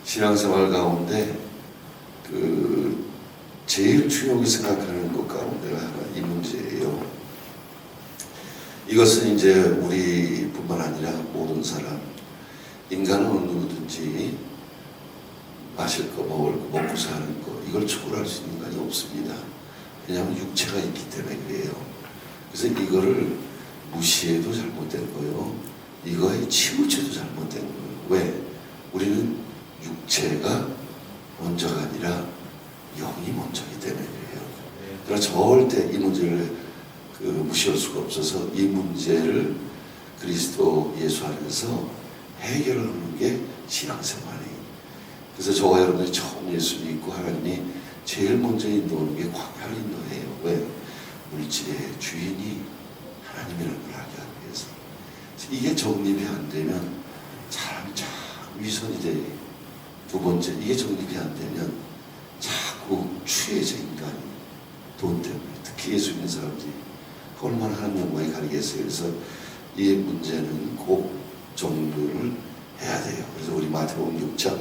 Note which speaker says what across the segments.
Speaker 1: 신앙생활 가운데 제일 중요하게 생각하는 것 가운데가 하나 이 문제예요. 이것은 이제 우리뿐만 아니라 모든 사람, 인간은 어느 누구든지 마실 거, 먹을 거, 먹고 사는 거, 이걸 초월할 수 있는 인간이 없습니다. 왜냐하면 육체가 있기 때문에 그래요. 그래서 이거를 무시해도 잘못된 거요. 이거에 치우쳐도 잘못된 거예요. 왜? 우리는 육체가 먼저가 아니라 영이 먼저이기 때문에 그래요. 그러나 절대 이 문제를 무시할 수가 없어서 이 문제를 그리스도 예수 안에서 해결하는 게 신앙생활이에요. 그래서 저와 여러분들이 처음 예수 믿고 하나님이 제일 먼저 인도하는 게 광야를 인도해요. 왜? 물질의 주인이 하나님이라는 걸 알게 하기 위해서. 이게 정립이 안 되면 사람이 참 위선이 돼. 두 번째, 이게 정립이 안 되면 자꾸 취해져 인간이 돈 때문에. 특히 예수 믿는 사람들이 얼마나 하나님 영광에 가리겠어요. 그래서 이 문제는 꼭 정리를 해야 돼요. 그래서 우리 마태복음 6장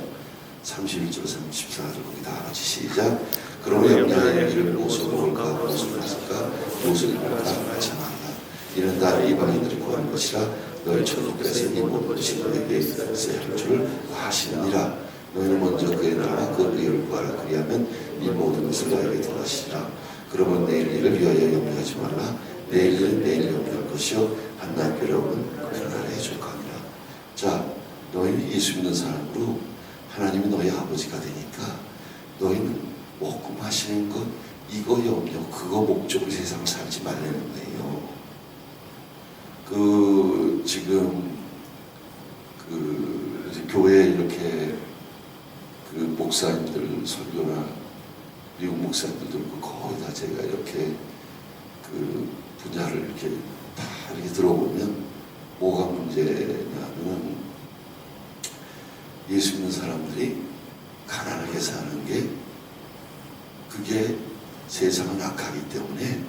Speaker 1: 31절 34절 거기 다 같이 시작. 그러므로 염려하는 일을 무엇을 먹을까 무엇을 마실까 무엇을 입을까 하지 말라. 이는 다 이방인들이 구하는 것이라 너희 천국에서 이 모든 것이 너에게 있어야 할 줄 아시느니라. 너희는 먼저 그의 나라와 그 의를 구하라. 그리하면 이 모든 것을 너에게 더하시리라. 그러면 내일 일을 위하여 염려하지 말라. 내일 일은 내일 염려할 것이요 한날 괴로움은 그날에 해줄 거니라. 자, 너희는 예수 믿는 사람으로 하나님이 너희 아버지가 되니까 너희는 먹고 마시는 것 이거 염려 그거 목적으로 세상을 살지 말라는 거예요. 지금 교회에 이렇게 목사님들 설교나 미국 목사님들도 그렇고 거의 다 제가 이렇게 분야를 이렇게 다 이렇게 들어보면 뭐가 문제냐면은 예수 믿는 사람들이 가난하게 사는 게 그게 세상은 악하기 때문에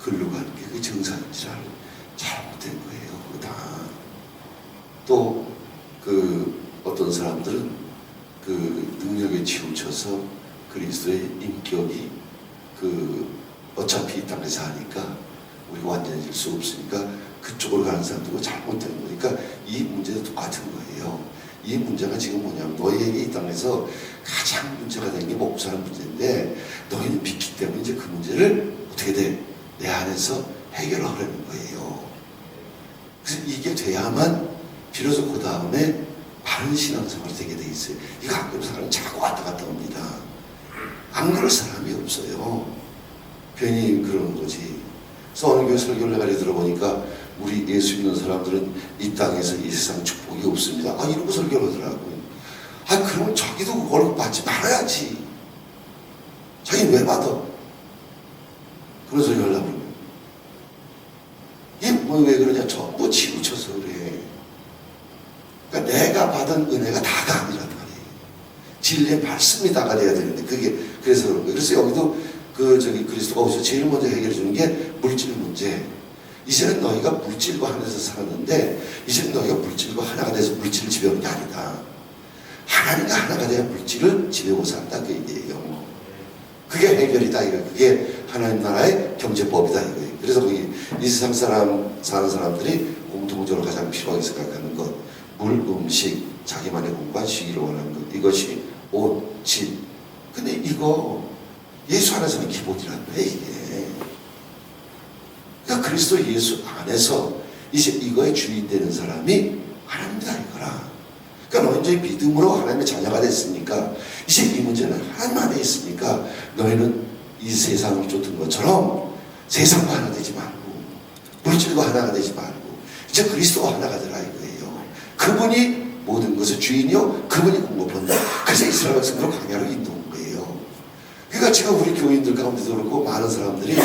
Speaker 1: 글로 가는 게 그게 정상인지를 잘못된 거예요. 그거 다. 또 어떤 사람들은 능력에 치우쳐서 그리스도의 인격이 어차피 이 땅에서 하니까 우리가 완전해질 수 없으니까 그쪽으로 가는 사람들도 잘못된 거니까 이 문제도 똑같은 거예요. 이 문제가 지금 뭐냐면 너희에게 이 땅에서 가장 문제가 되는 게 먹고 사는 문제인데 너희는 믿기 때문에 이제 그 문제를 어떻게 돼? 내 안에서 해결하려는 거예요. 그래서 이게 돼야만 비로소 그 다음에 바른 신앙생활이 되게 돼 있어요. 이거 안 그런 사람은 자꾸 왔다 갔다 옵니다. 안 그럴 사람이 없어요. 괜히 그러는 거지. 그래서 어느 교회 설교를 내가 들어보니까 우리 예수 믿는 사람들은 이 땅에서 이 세상 축복이 없습니다. 이러고 설교를 하더라고요. 그러면 자기도 그걸 받지 말아야지. 자기는 왜 받아? 그런 소리 하려고 그러면. 이게 왜 그러냐? 전부 치우쳐서 그래. 그러니까 내가 받은 은혜가 다가 아니란 말이에요. 진리의 말씀이 다가 돼야 되는데 그래서 그런 거예요. 그래서 여기도 그리스도가 오셔서 제일 먼저 해결해 주는 게 물질 문제. 이제는 너희가 물질과 하나에서 살았는데 이제는 너희가 물질과 하나가 돼서 물질을 지배하는 게 아니다. 하나님과 하나가 돼야 물질을 지배하고 산다 그 얘기예요. 그게 해결이다 이거. 그게 하나님 나라의 경제법이다 이거예요. 그래서 이 세상 사는 사람들이 공통적으로 가장 필요하게 생각하는 것, 물, 음식, 자기만의 공간, 쉬기를 원하는 것, 이것이 옷, 집. 근데 이거 예수 안에서는 기본이란 거예요 이게. 그러니까 그리스도 예수 안에서 이제 이거의 주인 되는 사람이 하나님이다 이거라. 그러니까 너희 이제 믿음으로 하나님의 자녀가 됐으니까 이제 이 문제는 하나님 안에 있으니까 너희는 이 세상을 쫓은 것처럼 세상과 하나 되지 말고 물질과 하나가 되지 말고 이제 그리스도와 하나가 되라 이거예요. 그분이 모든 것의 주인이요 그분이 공급한다. 그래서 이스라엘 백성들을 광야로 인도한 거예요. 그러니까 지금 우리 교인들 가운데도 그렇고 많은 사람들이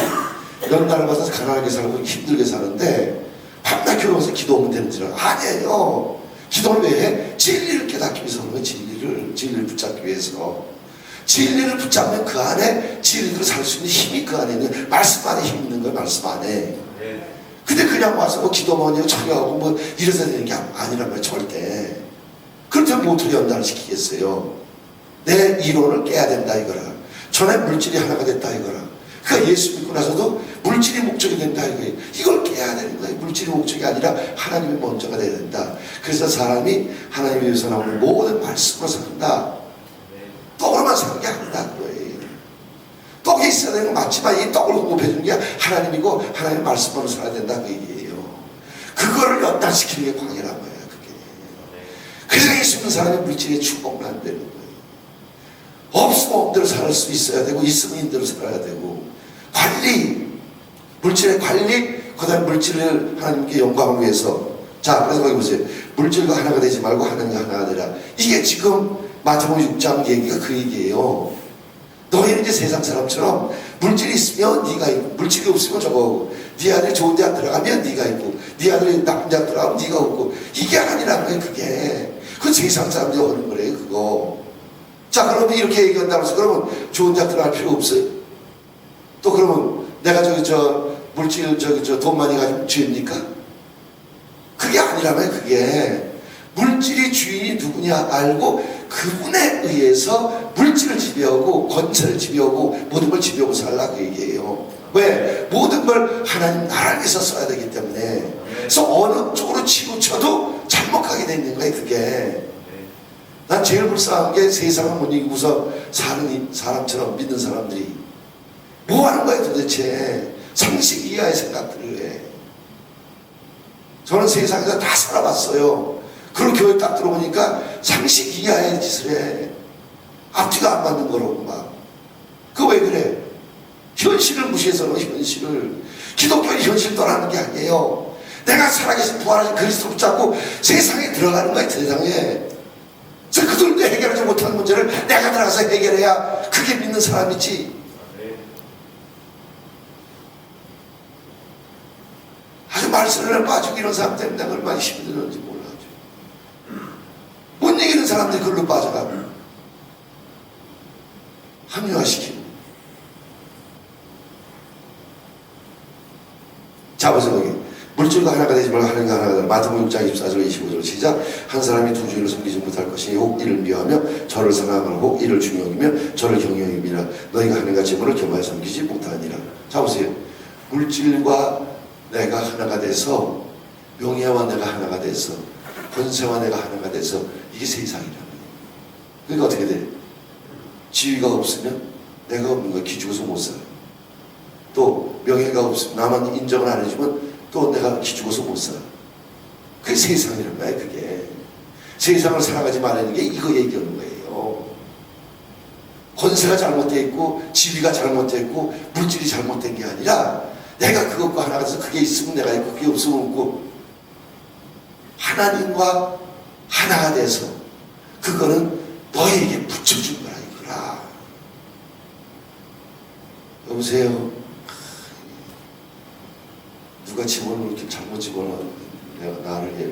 Speaker 1: 연단을 받아서 가난하게 살고 힘들게 사는데 밤낮 괴로워서 기도하면 되는 줄 아니에요. 기도를 왜 해? 진리를 깨닫기 위해서 하는 거예요. 진리를 붙잡기 위해서. 진리를 붙잡는 그 안에 진리대로 살 수 있는 힘이 그 안에 있는 말씀 안에 힘 있는 거예요. 말씀 안에. 근데 그냥 와서 기도만 해요. 청하고 이래서 되는 게 아니란 말이에요. 절대. 그렇다면 어떻게 연단을 시키겠어요? 내 이론을 깨야 된다 이거라. 전에 물질이 하나가 됐다 이거라. 그러니까 예수 믿고 나서도 물질이 목적이 된다 이거예요. 이걸 깨야 되는 거예요. 물질이 목적이 아니라 하나님이 먼저가 돼야 된다. 그래서 사람이 하나님에 위해서 나오는 모든 말씀으로 산다. 떡으로만 사는 게 아니다 그거예요. 떡이 있어야 되는 건 맞지만 이 떡을 공급해주는 게 하나님이고 하나님의 말씀으로 살아야 된다 그 얘기예요. 그거를 연단시키는 게 광야란 거예요. 그게. 그래서 예수 믿는 사람이 물질의 축복은 안 되는 거예요. 없으면 없대로 살 수 있어야 되고 있으면 있대로 살아야 되고 관리, 물질의 관리, 그 다음에 물질을 하나님께 영광을 위해서. 자, 그래서 거기 보세요. 물질과 하나가 되지 말고 하나님과 하나가 되라. 이게 지금 마태복음 6장 얘기가 그 얘기예요. 너희는 이제 세상 사람처럼 물질이 있으면 네가 있고 물질이 없으면 저거고 네 아들이 좋은 대학 들어가면 네가 있고 네 아들이 나쁜 대학 들어가면 네가 없고 이게 아니라는 거예요. 그게 그 세상 사람들이 하는 거래요. 그거. 자, 그러면 이렇게 얘기한다고 해서 그러면 좋은 대학 들어갈 필요 없어요? 또 그러면 내가 물질 돈 많이 가지고 죄입니까? 그게 아니라면 그게 물질이 주인이 누구냐 알고 그분에 의해서 물질을 지배하고 권세를 지배하고 모든 걸 지배하고 살라 그 얘기예요. 왜? 모든 걸 하나님 나라를 위해서 써야 되기 때문에. 그래서 어느 쪽으로 치우쳐도 잘못 가게 되는 거예요. 그게. 난 제일 불쌍한 게 세상을 못 이기고서 사는 사람처럼 믿는 사람들이 뭐 하는 거예요 도대체. 상식 이하의 생각들을 해. 저는 세상에서 다 살아봤어요. 그런 교회 딱 들어보니까 상식 이하의 짓을 해. 앞뒤가 안 맞는 거라고 막. 그거 왜 그래? 현실을 무시해서는 현실을. 기독교는 현실 떠나는 게 아니에요. 내가 살아계신 부활하신 그리스도 붙잡고 세상에 들어가는 거야. 세상에. 그래서 그들도 해결하지 못하는 문제를 내가 들어가서 해결해야 그게 믿는 사람이지. 아주 말씀을 빠지고 이런 사람 때문에 내가 얼마나 힘이 드는지 몰라요. 못 이기는 사람들이 그걸로 빠져가고 합리화시키고. 자, 보세요. 거기 물질과 하나가 되지 말고 하나님과 하나가 되라. 마태복음 6장 24절 25절 시작. 한 사람이 두 주인을 섬기지 못할 것이니 혹 이를 미워하며 저를 사랑하며 혹 이를 중용이며 저를 경영이라. 너희가 하나님과 재물을 겸하여 섬기지 못하니라. 자, 보세요. 물질과 내가 하나가 돼서, 명예와 내가 하나가 돼서, 권세와 내가 하나가 돼서, 이게 세상이라는 거예요. 그러니까 어떻게 돼? 지위가 없으면 내가 없는 거야. 기죽어서 못 살아. 또 명예가 없으면 나만 인정을 안 해주면 또 내가 기죽어서 못 살아. 그게 세상이란 거야. 그게 세상을 살아가지 말라는 게 이거 얘기하는 거예요. 권세가 잘못되어 있고 지위가 잘못되어 있고 물질이 잘못된 게 아니라 내가 그것과 하나가 돼서 그게 있으면 내가 있고 그게 없으면 없고 하나님과 하나가 돼서 그거는 너에게 붙여준 거라 이거라. 여보세요. 누가 집어넣어 이렇게 잘못 집어넣어 내가 나를 해.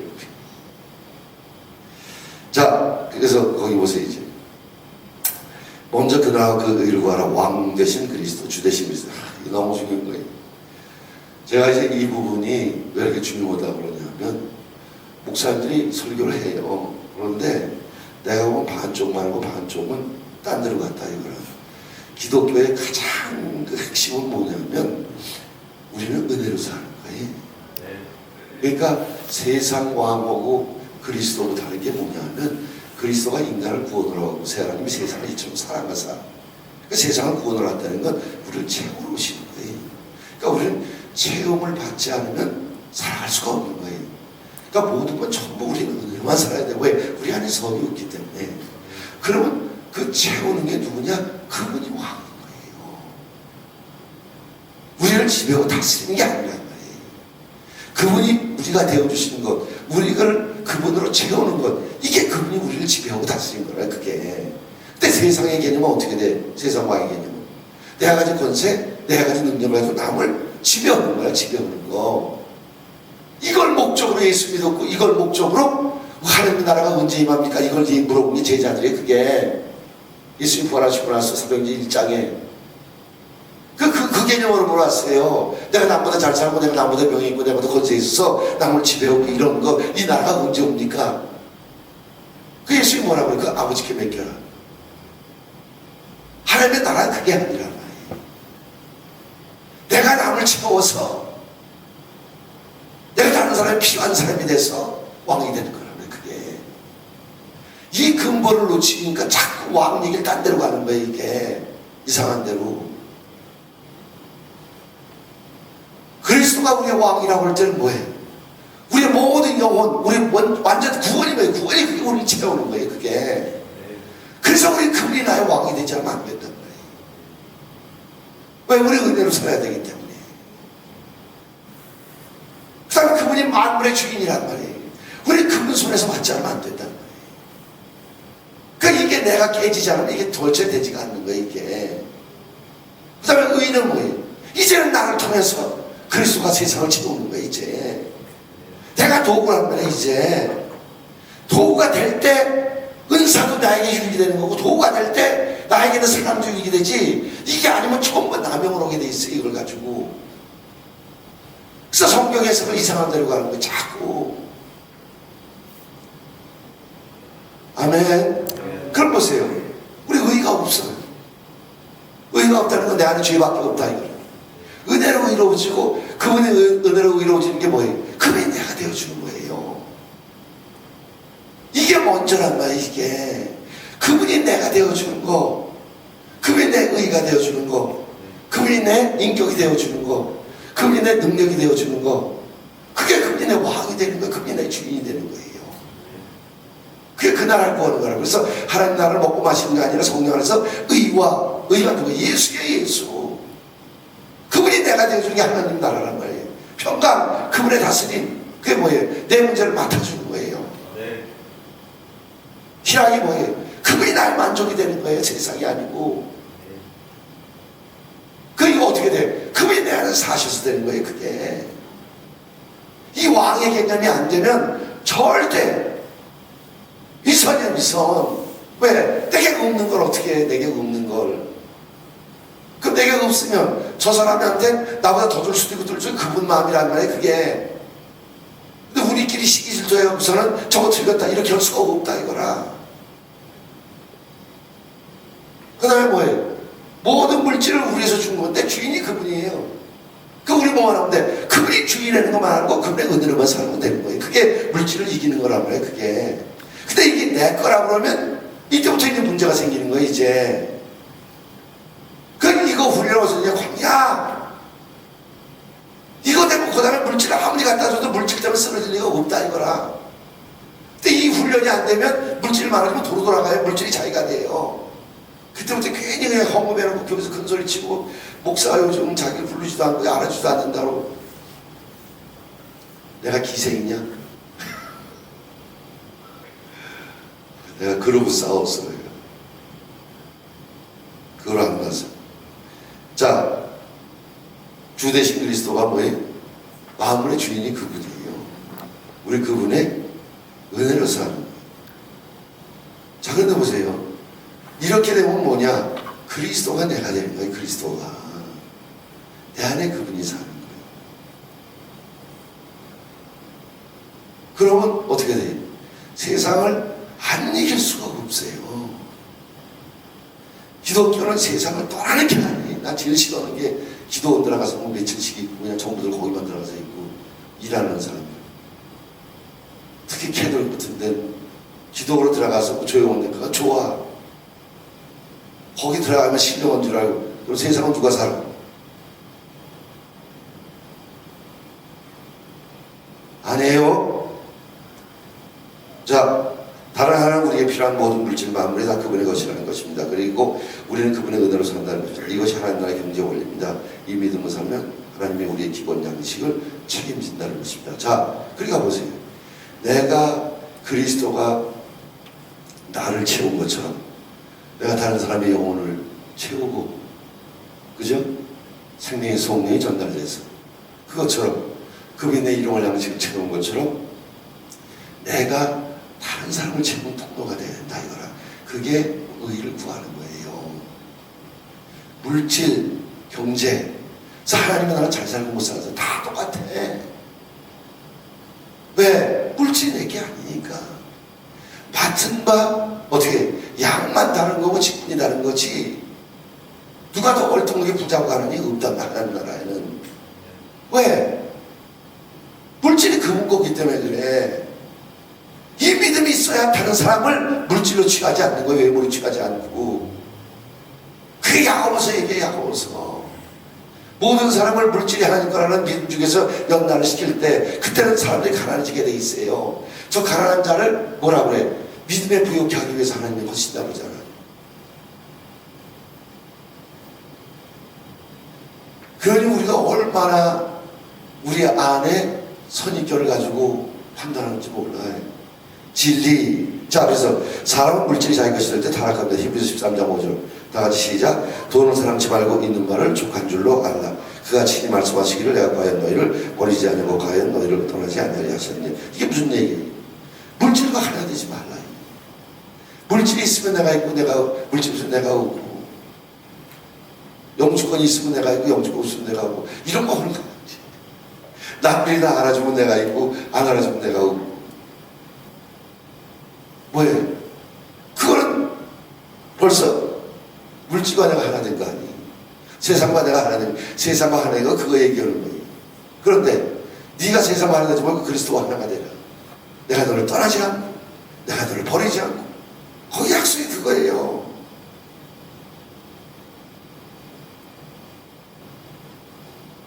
Speaker 1: 자, 그래서 거기 보세요. 이제 먼저 그 나라와 그 의를 구하라. 왕 대신 그리스도, 주 대신 그리스도. 이게 너무 중요한 거예요. 제가 이제 이 부분이 왜 이렇게 중요하다고 그러냐면 목사님들이 설교를 해요. 그런데 내가 보면 반쪽만 하고 반쪽은 딴 데로 갔다 이거라. 기독교의 가장 그 핵심은 뭐냐면 우리는 은혜로 사는 거예요. 그러니까 세상 왕하고 그리스도로 다른 게 뭐냐면 그리스도가 인간을 구원을 하고 하나님이 세상을 이처럼 사랑하사 그러니까 세상을 구원을 한다는 건 우리를 채우러 오시는 거예요. 그러니까 우리는 체험을 받지 않으면 살아갈 수가 없는 거예요. 그러니까 모든 건 전부 우리는 은혜로만 살아야 돼. 왜? 우리 안에 성이 없기 때문에. 그러면 그 채우는 게 누구냐? 그분이 왕인 거예요. 우리를 지배하고 다스리는 게 아니란 말이에요. 그분이 우리가 되어주시는 것, 우리를 그분으로 채우는 것, 이게 그분이 우리를 지배하고 다스리는 거라 그게. 근데 세상의 개념은 어떻게 돼? 세상 왕의 개념은 내가 가진 권세, 내가 가진 능력을 가지고 남을 지배하는 거야. 지배하는 거. 이걸 목적으로 예수 믿었고 이걸 목적으로 하나님 나라가 언제 임합니까? 이걸 물어본 게 제자들이 그게 예수님 부활하시고 나서 사도행전 1장에 그 개념으로 물어왔어요. 내가 남보다 잘 살고 내가 남보다 명예 있고 내가 더 권세 있어서 남을 지배하고 이런 거 이 나라가 언제 옵니까? 그 예수님이 뭐라고 그래? 그 아버지께 맡겨라. 하나님의 나라는 그게 아니란 말이에요. 내가 남을 채워서 내가 다른 사람이 필요한 사람이 돼서 왕이 되는 거라면 그게 이 근본을 놓치니까 자꾸 왕 얘기를 딴 데로 가는 거예요. 이게 이상한 데로. 그리스도가 우리의 왕이라고 할 때는 뭐예요? 우리의 모든 영혼, 우리 완전 구원이 뭐예요? 구원이 그게 우리를 채우는 거예요. 그게. 그래서 우리 그분이 나의 왕이 되지 않으면 안 된단 말이에요. 왜? 우리 은혜로 살아야 되기 때문에. 그 다음에 그분이 만물의 주인이란 말이에요. 우리 그분 손에서 받지 않으면 안 된단 말이에요. 그러니까 이게 내가 깨지지 않으면 이게 절제되지가 않는 거예요. 이게. 그 다음에 의는 뭐예요? 이제는 나를 통해서 그리스도가 세상을 채우는 거예요. 이제 내가 도구란 말이에요. 이제 도구가 될 때 은사도 나에게 유익이 되는 거고, 도구가 될 때 나에게는 사람도 유익이 되지, 이게 아니면 전부 남용을 오게 돼 있어요. 이걸 가지고. 그래서 성경 해석을 이상한 데로 가는 거예요. 자꾸. 아멘. 그럼 보세요. 우리 의가 없어요. 의가 없다는 건 내 안에 죄밖에 없다 이거예요. 은혜로 의로워지고, 그분의 은혜로 의로워지는 게 뭐예요? 그분이 내가 되어주는 거예요. 이게 먼저란 말이에요. 이게 그분이 내가 되어주는 거, 그분이 내 의가 되어주는 거, 그분이 내 인격이 되어주는 거, 그분이 내 능력이 되어주는 거, 그게 그분이 내 왕이 되는 거, 그분이 내 주인이 되는 거예요. 그게 그 나라를 구하는 거라고. 그래서 하나님 나라를 먹고 마시는 게 아니라 성령 안에서 의가 누구? 예수예요. 예수. 그분이 내가 되어주는 게 하나님 나라란 말이에요. 평강, 그분의 다스림, 그게 뭐예요? 내 문제를 맡아주는 거예요. 희락이 뭐예요? 그분이 나의 만족이 되는 거예요. 세상이 아니고. 그러니까 어떻게 돼? 그분이 내 안에 사셔서 되는 거예요. 그게. 이 왕의 개념이 안 되면 절대 위선이야, 위선. 왜? 내게 없는 걸 어떻게 해? 내게 없는 걸. 그럼 내게 없으면 저 사람한테 나보다 더 줄 수도 있고 덜 수도 있고, 그분 마음이란 말이에요. 그게. 근데 우리끼리 시기 질투해서는 저거 틀렸다 이렇게 할 수가 없다 이거라. 그 다음에 뭐예요? 모든 물질을 우리에서 준 건데 주인이 그분이에요. 그 우리 뭐만 하면 돼? 그분이 주인이라는 것만 알고 그분의 은혜로만 살면 되는 거예요. 그게 물질을 이기는 거란 말이에요. 그게. 근데 이게 내 거라고 그러면 이때부터 이제 문제가 생기는 거예요. 이제. 이거 훈련해서 그냥 광야. 이거 되면 그 다음에 물질을 아무리 갖다 줘도 물질 때문에 쓰러질 리가 없다 이거라. 근데 이 훈련이 안 되면 물질이 많아지면 도로 돌아가요. 물질이 자기가 돼요. 그때부터 괜히 그냥 헝금해놓고 교회에서 큰 소리 치고, 목사 요즘 자기를 부르지도 않고 알아주지도 않는다고. 내가 기생이냐? 내가 그러고 싸웠어요. 그걸 안 봐서. 자, 주 대신 그리스도가 뭐예요? 만물의 주인이 그분이에요. 우리 그분의 은혜로 사는 거예요. 자, 그런데 보세요. 이렇게 되면 뭐냐? 그리스도가 내가 되는 거예요. 그리스도가 내 안에 그분이 사는 거예요. 그러면 어떻게 돼요? 세상을 안 이길 수가 없어요. 기독교는 세상을 떠나는 게 아니에요. 난 제일 싫어하는 게 기도원 들어가서 뭐 며칠씩 있고 그냥 정부들 거기만 들어가서 있고 일하는 사람들. 특히 캐톨릭 같은 데는 기도원으로 들어가서 조용한데 그거 좋아. 거기 들어가면 신령한 줄 알고. 그럼 세상은 누가 살아? 안 해요? 자, 다른 하나는 우리에게 필요한 모든 물질 만물이 다 그분의 것이라는 것입니다. 그리고 우리는 그분의 은혜로 산다는 것입니다. 이것이 하나님 나라의 경제 원리입니다. 이 믿음을 살면 하나님이 우리의 기본 양식을 책임진다는 것입니다. 자, 그러니까 보세요. 내가 그리스도가 나를 채운 것처럼 내가 다른 사람의 영혼을 채우고, 그죠? 생명의 성령이 전달돼서 그것처럼 그분이 내 일용할 양식을 채운 것처럼 내가 다른 사람을 채우는 통로가 돼야 된다 이거라. 그게 의를 구하는 거예요. 물질, 경제, 하나님은 나는 잘 살고 못 살아서 다 똑같아. 왜? 물질이 내게 아니니까. 밭은 바 어떻게 양만 다른 거고 직분이 다른 거지. 누가 더 얼통하게 부자고 하느니 없단 하나님 나라에는. 왜? 물질이 금은 거기 때문에 그래. 이 믿음이 있어야 다른 사람을 물질로 취하지 않는 거예요. 외모로 취하지 않고. 그게 야고보서 얘기해. 야고보서 모든 사람을 물질이 하나님 거라는 믿음 중에서 연단을 시킬 때 그때는 사람들이 가난해지게 돼 있어요. 저 가난한 자를 뭐라 그래? 믿음에 부욕케 하기 위해서 하나님이 거신다 그러잖아요. 그러니 우리가 얼마나 우리 안에 선입견을 가지고 판단하는지 몰라요. 진리. 자, 그래서 사람은 물질이 자기 것이 될 때 타락합니다. 히브리서 13장 5절. 다 같이 시작. 돈을 사랑치 말고 있는 말을 족한 줄로 알라. 그가 친히 말씀하시기를 내가 과연 너희를 버리지 아니하고 과연 너희를 떠나지 아니하리 하셨느냐. 이게 무슨 얘기예요? 물질과 하나 되지 말라. 물질이 있으면 내가 있고 물질이 있으면 내가 없고, 영주권이 있으면 내가 있고 영주권 없으면 내가 없고, 이런 거 하는 거지. 남들이 나 알아주면 내가 있고 안 알아주면 내가 없고. 뭐예요? 그거는 벌써 물질과 내가 하나 된 거 아니에요. 세상과 내가 하나 된, 세상과 하나 된 거 그거 얘기하는 거예요. 그런데 네가 세상과 하나 되지 말고 그리스도와 하나가 되라. 내가 너를 떠나지 않고 내가 너를 버리지 않고. 거기 약속이 그거예요.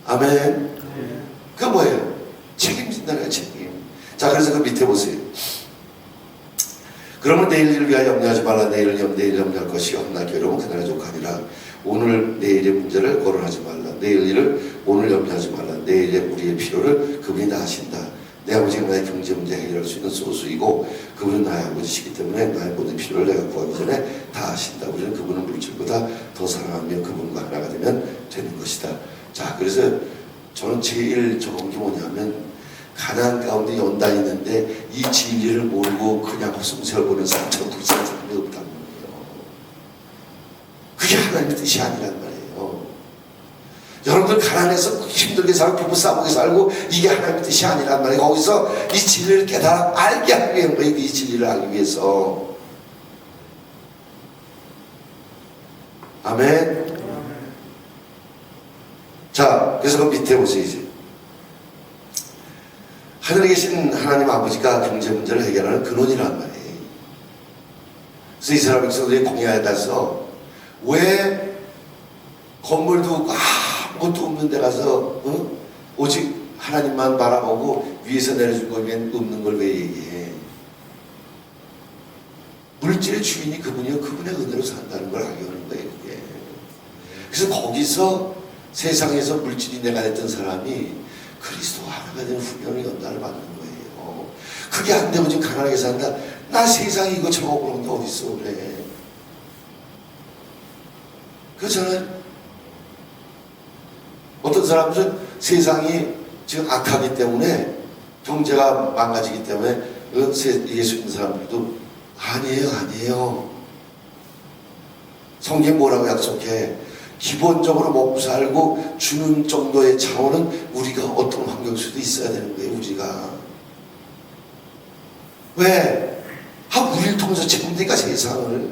Speaker 1: 아멘. 그게 뭐예요? 책임진다는 책임. 자, 그래서 그 밑에 보세요. 그러면 내일 일을 위하여 염려하지 말라. 내일 염려할 것이 없나 괴로운 그날의 족하니라. 오늘 내일의 문제를 거론하지 말라. 내일 일을 오늘 염려하지 말라. 내일의 우리의 필요를 그분이 다 하신다. 내 아버지가 나의 경제 문제 해결할 수 있는 소수이고 그분은 나의 아버지시기 때문에 나의 모든 필요를 내가 구하기 전에 다 하신다. 우리는 그분을 물질보다 더 사랑하며 그분과 하나가 되면 되는 것이다. 자, 그래서 저는 제일 좋은 게 뭐냐면 가난 가운데 연단이 있는데 이 진리를 모르고 그냥 헛숨세를 보는 사람, 저는 그런 사람이 없다는 거예요. 그게 하나님의 뜻이 아니란 말이에요. 여러분들 가난해서 힘들게 살고 부부싸움하게 살고 이게 하나님의 뜻이 아니란 말이에요. 거기서 이 진리를 깨달아 알게 하기 위한 거예요. 이 진리를 알기 위해서. 아멘. 자, 그래서 그 밑에 보세요. 이제 하늘에 계신 하나님 아버지가 경제 문제를 해결하는 근원이란 말이에요. 그래서 이스라엘 백성들이 광야에 가서 왜 건물도 없고 아무것도 없는 데 가서 오직 하나님만 바라보고 위에서 내려준 것 외엔 없는 걸 왜 얘기해? 물질의 주인이 그분이요, 그분의 은혜로 산다는 걸 알게 하는 거예요. 그게. 그래서 거기서 세상에서 물질이 내가 됐던 사람이 그리스도와 하나가 되는 훈련을 연단을 받는 거예요. 그게 안 되고 지금 가난하게 산다. 나 세상에 이거 저거 그런 게 어딨어 그래. 그렇잖아요. 어떤 사람들은 세상이 지금 악하기 때문에 경제가 망가지기 때문에 예수 믿는 사람들도 아니에요. 성경이 뭐라고 약속해? 기본적으로 먹고 살고 주는 정도의 차원은 우리가 어떤 환경 속에도 있어야 되는 거예요. 우리가 왜? 우리를 통해서 채운다니까 세상을.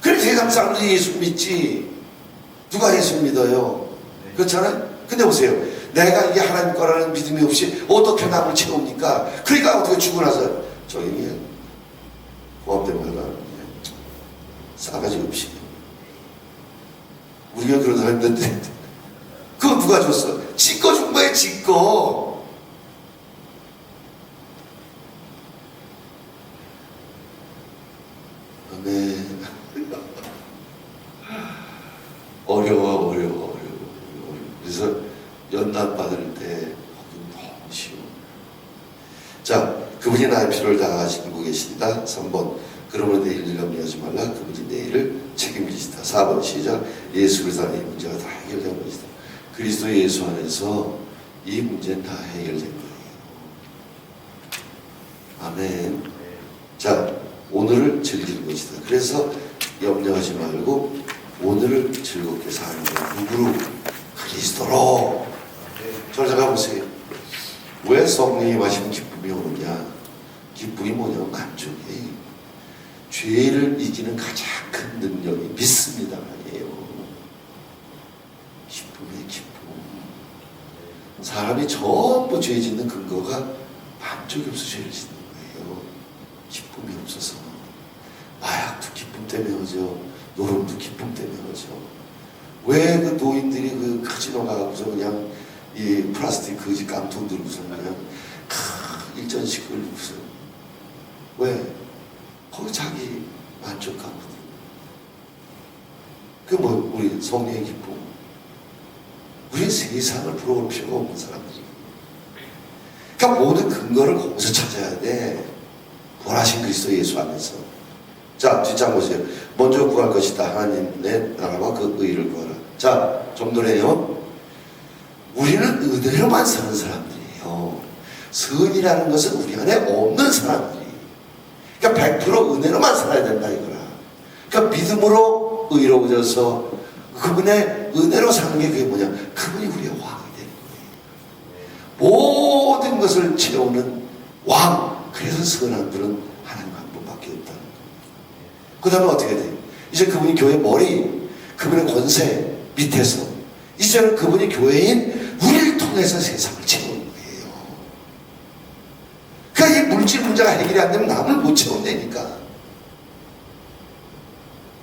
Speaker 1: 그래 세상 사람들이 예수 믿지. 누가 예수 믿어요? 그렇잖아요. 근데 보세요, 내가 이게 하나님 거라는 믿음이 없이 어떻게 남을 채웁니까? 그러니까 어떻게 죽고 나서 저기 고압 때문에 싸가지 없이 우리가 그런 사람인데 그거 누가 줬어? 지꺼 준 거야. 지꺼. 아멘. 어려워. 그래서 연단 받을 때 거기 너무 쉬워. 자, 그분이 나의 필요를 다 하시고 계신다. 3번. 그러므로 내일을 염려하지 말라. 그분이 내일을 책임지시다. 4번 시작. 예수 그리스도 안에 이 문제가 다 해결된 것이다. 그리스도 예수 안에서 이 문제는 다 해결된 거예요. 아멘. 자, 오늘을 즐길 것이다. 그래서 염려하지 말고 오늘을 즐겁게 사는 거예요. 누구로? 그리스도로. 저를 생각해보세요. 왜 성령이 마시면 기쁨이 오느냐? 기쁨이 뭐냐면 만족이. 죄를 이기는 가장 큰 능력이 믿습니다. 아니에요. 기쁨의 기쁨. 사람이 전부 죄 짓는 근거가 만족이 없어 죄를 짓는 거예요. 기쁨이 없어서. 마약도 기쁨 때문에 오죠. 노름도 기쁨 때문에 오죠. 왜 그 노인들이 그 카지노 가고서 그냥 이 플라스틱 거지 깡통 들고서 그냥 일전씩 끌고서 왜? 거기 자기 만족하거든. 그 뭐 우리 성령의 기쁨. 우리 세상을 부러울 필요가 없는 사람들이. 그러니까 모든 근거를 거기서 찾아야 돼. 부활하신 그리스도 예수 안에서. 자, 뒷장 보세요. 먼저 구할 것이다. 하나님의 나라와 그 의를 구하라. 자, 좀 전에요. 우리는 은혜로만 사는 사람들이에요. 선이라는 것은 우리 안에 없는 사람들이. 그러니까 100% 은혜로만 살아야 된다 이거라. 그러니까 믿음으로 의로워져서 그분의 은혜로 사는 게 그게 뭐냐? 그분이 우리의 왕이 되는 거예요. 모든 것을 채우는 왕. 그래서 선한 분은 하나님 한 분밖에 없다는 거예요. 그 다음에 어떻게 돼요? 이제 그분이 교회 머리, 그분의 권세 밑에서 이제는 그분이 교회인 우리를 통해서 세상을 채우는 거예요. 그러니까 이 물질 문제가 해결이 안 되면 남을 못 채운다니까.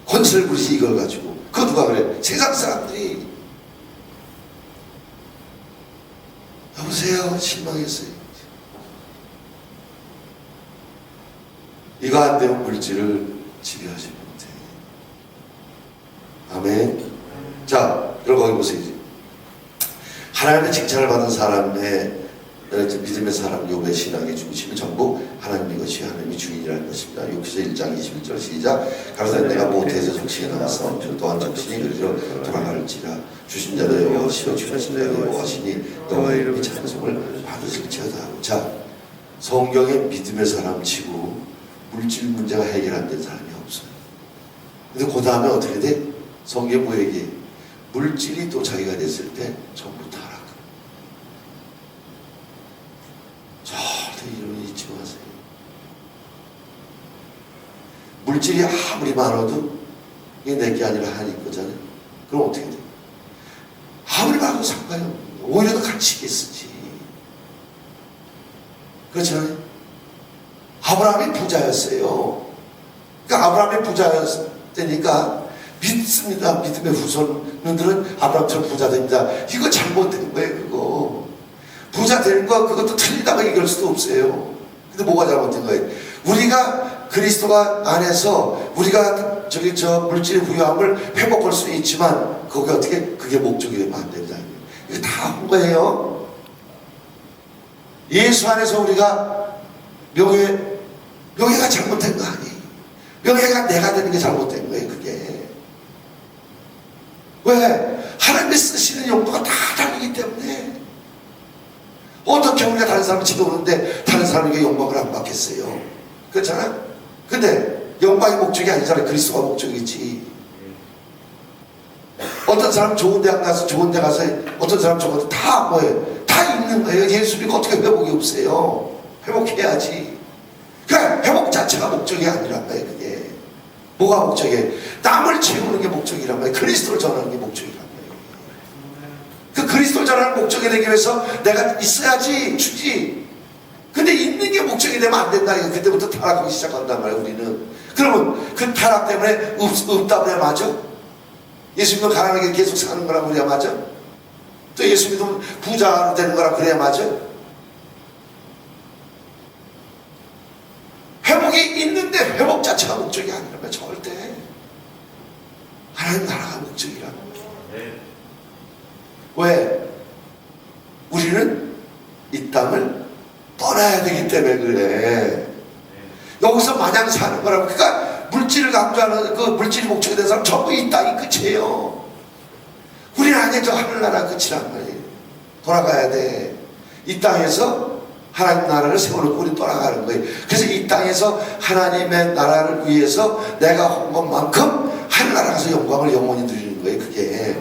Speaker 1: 권세를 부리지 이걸 가지고. 그거 누가 그래? 세상 사람들이. 여보세요? 실망했어요. 이거 안 되면 물질을 지배하지 못해. 아멘. 자, 여러분 거기 보세요. 하나님의 칭찬을 받은 사람의 믿음의 사람 욥의 신앙의 중심이 전부 하나님의 것이 하나님이 주인이라는 것입니다. 욥기서 1장 21절 시작. 가로되 내가 모태에서 정신이 나왔어 또한 정신이 그리로 돌아갈지라. 주신 자도 여호와시요 주신 자도 여호와시니 너의 이름이 찬송을 받으실지어다. 자, 성경에 믿음의 사람 치고 물질 문제가 해결 안 된 사람이 없어요. 근데 그 다음에 어떻게 돼? 성경 뭐 얘기해? 물질이 또 자기가 됐을 때 전부 타락. 절대 이름을 잊지 마세요. 물질이 아무리 많아도 이게 내게 아니라 하나님 거잖아요. 그럼 어떻게 돼? 아무리 많아도 상관이 없는 거예요. 오히려 더 가치있게 쓰지. 그렇잖아요. 아브라함이 부자였어요. 그러니까 아브라함이 부자였으니까 믿습니다. 믿음의 후손들은 아브라함처럼 부자 됩니다. 이거 잘못된 거예요. 그거 부자 되는 거 그것도 틀리다고 얘기할 수도 없어요. 근데 뭐가 잘못된 거예요? 우리가 그리스도가 안에서 우리가 저 물질의 부유함을 회복할 수는 있지만 거기 어떻게 그게 목적이 되면 안 된다. 이거 다 한 거예요. 예수 안에서 우리가 명예가 잘못된 거 아니에요. 명예가 내가 되는 게 잘못된 거예요. 그게 왜? 하나님이 쓰시는 용도가 다 다르기 때문에. 어떻게 우리가 다른 사람을 지도하는데 다른 사람에게 영광을 안 받겠어요? 그렇잖아? 근데 영광이 목적이 아니잖아요. 그리스도가 목적이지. 어떤 사람 좋은 데 가서 어떤 사람 좋은 데 다 뭐예요? 다 있는 거예요. 예수 믿고 어떻게 회복이 없어요? 회복해야지. 그러니까 회복 자체가 목적이 아니란 말이에요. 그게 뭐가 목적이에요? 남을 채우는 게 목적이란 말이에요. 그리스도를 전하는 게 목적이란 말이에요. 그 그리스도를 전하는 목적이 되기 위해서 내가 있어야지 주지. 근데 있는 게 목적이 되면 안 된다. 그때부터 타락하기 시작한단 말이에요. 우리는. 그러면 그 타락 때문에 없다 그래야 맞아? 예수 믿으면 가난하게 계속 사는 거라 그래야 맞아? 또 예수 믿으면 부자로 되는 거라 그래야 맞아? 회복이 있는데 회복 자체가 목적이 아니라면 절대 하나님 나라가 목적이라는 거예요. 왜? 우리는 이 땅을 떠나야 되기 때문에 그래. 여기서 마냥 사는 거라고. 그러니까 물질을 강조하는 그 물질이 목적이 된 사람 전부 이 땅이 끝이에요. 우리는 아니야. 저 하늘나라 끝이란 말이에요. 돌아가야 돼. 이 땅에서 하나님 나라를 세워놓고 우리 돌아가는 거예요. 그래서 이 땅에서 하나님의 나라를 위해서 내가 한 것만큼 하늘나라 가서 영광을 영원히 누리는 거예요. 그게.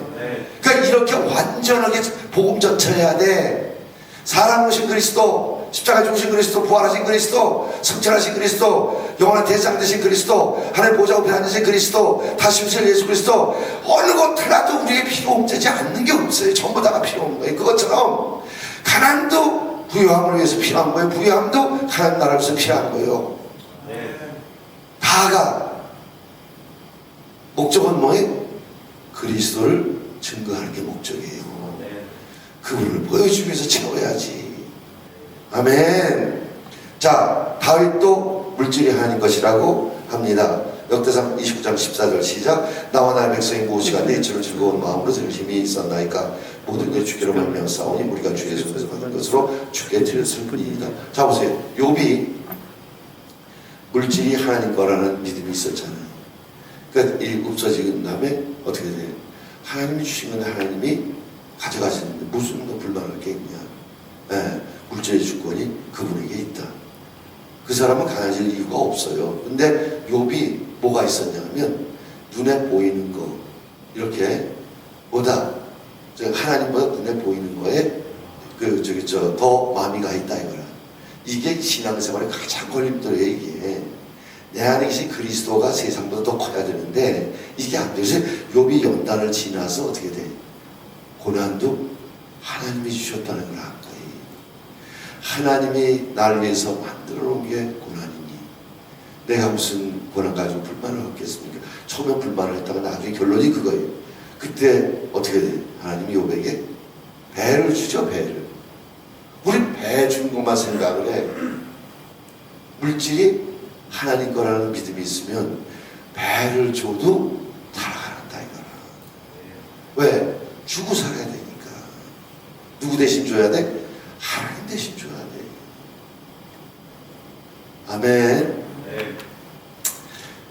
Speaker 1: 그러니까 이렇게 완전하게 복음 전체해야 돼. 사람 오신 그리스도 십자가 죽으신 그리스도, 부활하신 그리스도, 성천하신 그리스도, 영원한 대장 되신 그리스도, 하나님 보좌 앞에 앉으신 그리스도, 다시 오실 예수 그리스도, 어느 것 하나도 우리에게 필요 되지 않는 게 없어요. 전부 다가 필요 없는 거예요. 그것처럼 가난도 부유함을 위해서 필요한 거예요. 부유함도 하나님 나라를 위해서 필요한 거예요. 다가 목적은 뭐예요? 그리스도를 증거하는 게 목적이에요. 그분을 보여주기 위해서 채워야지. 아멘. 자, 다윗도 물질이 하나님 것이라고 합니다. 역대상 29장 14절 시작. 나와 나의 백성이 무엇이가 내 이처럼 즐거운 마음으로 들 힘이 있었나이까. 모든 것 주께로 말미암아 싸우니 우리가 주의 손에서 받은 것으로 주께 드렸을 뿐이니이다. 자 보세요. 욥이 물질이 하나님 거라는 믿음이 있었잖아요. 그러니까 이 없어지는 다음에 어떻게 돼요? 하나님이 주신 건 하나님이 가져가시는데 무슨 불만할 게 있냐. 네, 물질의 주권이 그분에게 있다. 그 사람은 가난해질 이유가 없어요. 근데 욥이 뭐가 있었냐면 눈에 보이는 거 이렇게 보다 하나님보다 눈에 보이는 거에 더 마음이 가 있다 이거라. 이게 신앙생활의 가장 걸림돌이에요. 이게 내 안에 계신 그리스도가 세상보다 더 커야 되는데 이게 안 돼서 욥이 연단을 지나서 어떻게 돼? 고난도 하나님이 주셨다는 걸 안 거예요. 하나님이 나를 위해서 만들어 놓은 게 고난이니 내가 무슨 고난 가지고 불만을 갖겠습니까? 처음에 불만을 했다가 나중에 결론이 그거예요. 그때 어떻게 돼? 하나님이 욥에게 배를 주죠. 배를. 우리 배 주는 것만 생각을 해. 물질이 하나님 거라는 믿음이 있으면 배를 줘도 달아간다 이거라. 왜? 주고 살아야 되니까. 누구 대신 줘야 돼? 하나님 대신 줘야 돼. 아멘.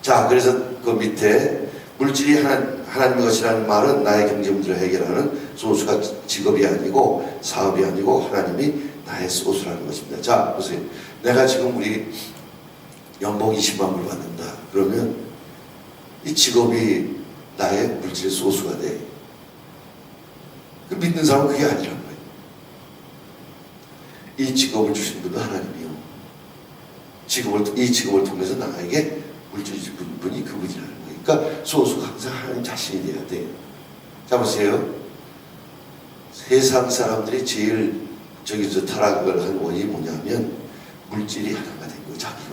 Speaker 1: 자, 그래서 그 밑에 물질이 하나님의 것이라는 말은 나의 경제 문제를 해결하는 소수가 직업이 아니고 사업이 아니고 하나님이 나의 소수라는 것입니다. 자, 보세요. 내가 지금 우리 연봉 20만 불 받는다. 그러면 이 직업이 나의 물질의 소수가 돼. 그 믿는 사람은 그게 아니란 거예요. 이 직업을 주신 분도 하나님이요. 이 직업을 통해서 나에게 물질 줄 분이 그분이라는 거예요. 그러니까 소수가 항상 하나님 자신이 돼야 돼요. 자 보세요. 세상 사람들이 제일 타락을 한 원인이 뭐냐면 물질이 하나가 된 거예요. 자기가.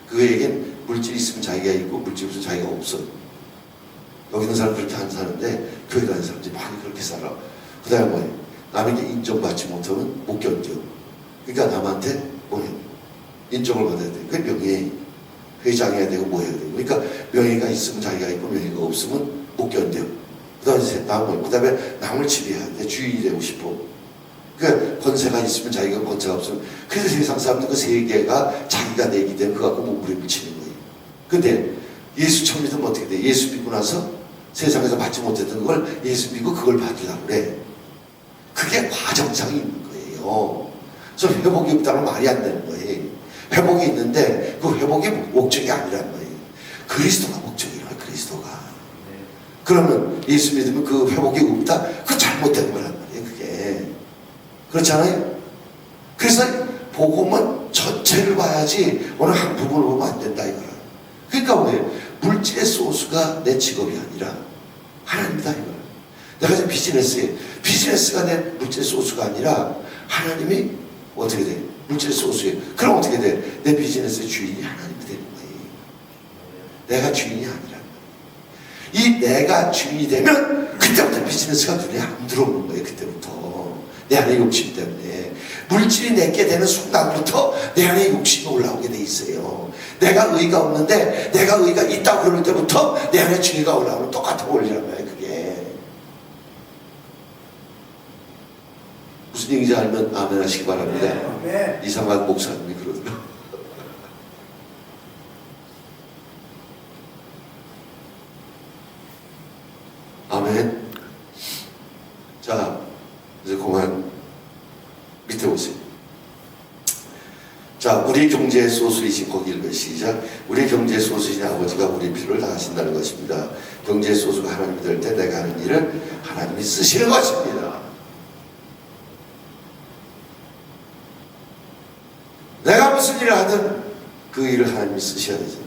Speaker 1: 그에겐 물질이 있으면 자기가 있고 물질 없으면 자기가 없어. 여기 있는 사람 그렇게 안 사는데 교회 다니는 사람들이 많이 그렇게 살아. 그 다음에 뭐예요? 남에게 인정받지 못하면 못 견뎌. 그러니까 남한테 뭐예요? 인정을 받아야 돼. 그게 명예. 회장해야 되고 뭐 해야 되고. 그러니까 명예가 있으면 자기가 있고 명예가 없으면 못 견뎌. 그 다음에 남을 지배해야 돼. 주인이 되고 싶어. 그 권세가 있으면 자기가 권세가 없으면. 그래서 세상 사람들 그 세계가 자기가 내기 때문에 그거 갖고 몸부림치는 거예요. 근데 예수 처음 믿으면 어떻게 돼? 예수 믿고 나서 세상에서 받지 못했던 걸 예수 믿고 그걸 받으려고 그래. 그게 과정상이 있는 거예요. 그래서 회복이 없다는 말이 안 되는 거예요. 회복이 있는데 그 회복이 목적이 아니란 거예요. 그리스도가 목적이라고. 그리스도가. 그러면 예수 믿으면 그 회복이 없다? 그거 잘못된 거란 말이에요. 그게. 그렇잖아요. 그래서 복음은 전체를 봐야지 어느 한 부분을 보면 안 된다 이거라. 그러니까 뭐예요? 물질의 소수가 내 직업이 아니라 하나님이다 이거라. 내가 지금 비즈니스가 내 물질의 소수가 아니라 하나님이 어떻게 돼? 물질의 소수예요. 그럼 어떻게 돼? 내 비즈니스의 주인이 하나님이 되는 거예요. 내가 주인이 아니라. 이 내가 주인이 되면 그때부터 비즈니스가 눈에 안 들어오는 거예요. 그때부터. 내 안에 욕심 때문에. 물질이 내게 되는 순간부터 내 안에 욕심이 올라오게 돼 있어요. 내가 의가 없는데 내가 의가 있다고 그럴 때부터 내 안에 주의가 올라오면 똑같은 원리란 말이에요. 그게. 무슨 얘기인지 알면 아멘 하시기 바랍니다. 네. 이상한 목사님이 그러더라고요. 아멘. 자, 이제 그만 밑에 오세요. 자, 우리 경제의 소수이신 거기 읽어 시작. 우리 경제의 소수이신 아버지가 우리 필요를 다 하신다는 것입니다. 경제의 소수가 하나님이 될 때 내가 하는 일을 하나님이 쓰시는 것입니다. 일을 하든 그 일을 하나님이 쓰셔야 되잖아요.